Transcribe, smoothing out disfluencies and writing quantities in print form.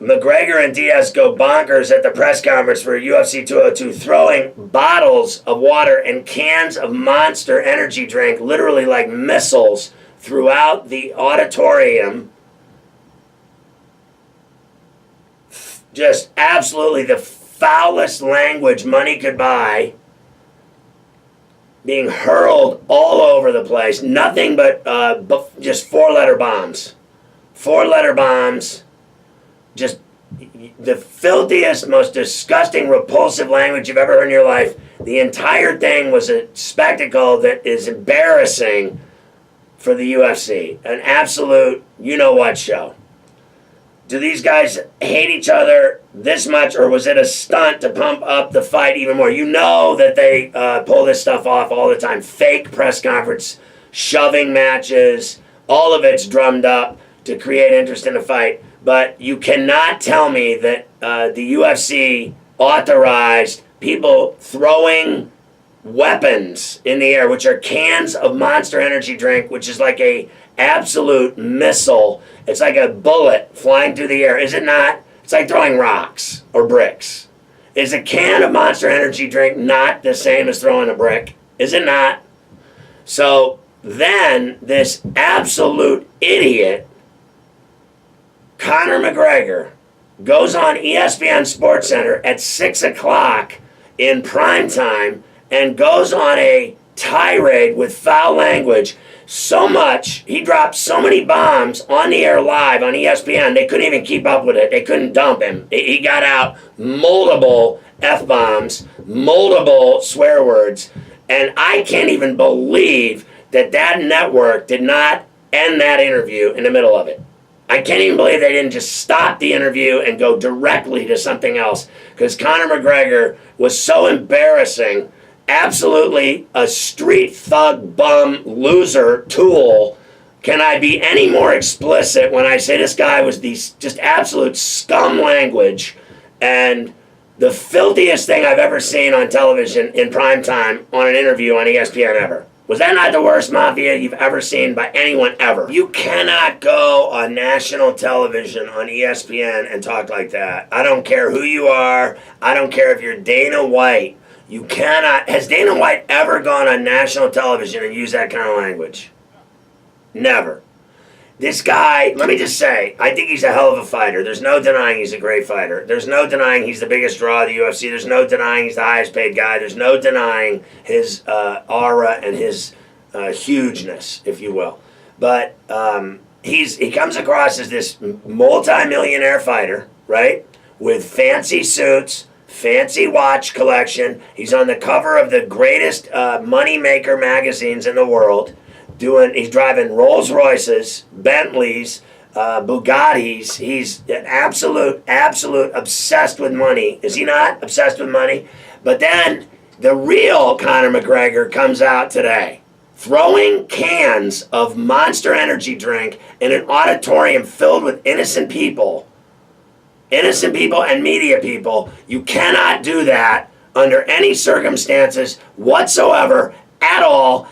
McGregor and Diaz go bonkers at the press conference for UFC 202, throwing bottles of water and cans of Monster energy drink, literally like missiles, throughout the auditorium. Just absolutely the foulest language money could buy, being hurled all over the place. Nothing but just four-letter bombs. Four-letter bombs. Just the filthiest, most disgusting, repulsive language you've ever heard in your life. The entire thing was a spectacle that is embarrassing for the UFC. An absolute you-know-what show. Do these guys hate each other this much, or was it a stunt to pump up the fight even more? You know that they pull this stuff off all the time. Fake press conference, shoving matches, all of it's drummed up to create interest in the fight. But you cannot tell me that the UFC authorized people throwing weapons in the air, which are cans of Monster energy drink, which is like a absolute missile. It's like a bullet flying through the air. Is it not? It's like throwing rocks or bricks. Is a can of Monster energy drink not the same as throwing a brick? Is it not? So then this absolute idiot, Conor McGregor, goes on ESPN SportsCenter at 6 o'clock in prime time and goes on a tirade with foul language. So much, he dropped so many bombs on the air live on ESPN, they couldn't even keep up with it. They couldn't dump him. He got out multiple F-bombs, multiple swear words, and I can't even believe that that network did not end that interview in the middle of it. I can't even believe they didn't just stop the interview and go directly to something else, because Conor McGregor was so embarrassing. Absolutely a street thug, bum, loser, tool. Can I be any more explicit when I say this guy was just absolute scum language and the filthiest thing I've ever seen on television in prime time on an interview on ESPN ever? Was that not the worst mafia you've ever seen by anyone ever? You cannot go on national television on ESPN and talk like that. I don't care who you are. I don't care if you're Dana White. You cannot. Has Dana White ever gone on national television and used that kind of language? Never. This guy, let me just say, I think he's a hell of a fighter. There's no denying he's a great fighter. There's no denying he's the biggest draw of the UFC. There's no denying he's the highest paid guy. There's no denying his aura and his hugeness, if you will. But he comes across as this multi-millionaire fighter, right? With fancy suits, fancy watch collection. He's on the cover of the greatest money-maker magazines in the world. He's driving Rolls Royces, Bentleys, Bugattis. He's an absolute obsessed with money. Is he not obsessed with money? But then the real Conor McGregor comes out today, throwing cans of Monster energy drink in an auditorium filled with innocent people and media people. You cannot do that under any circumstances whatsoever at all.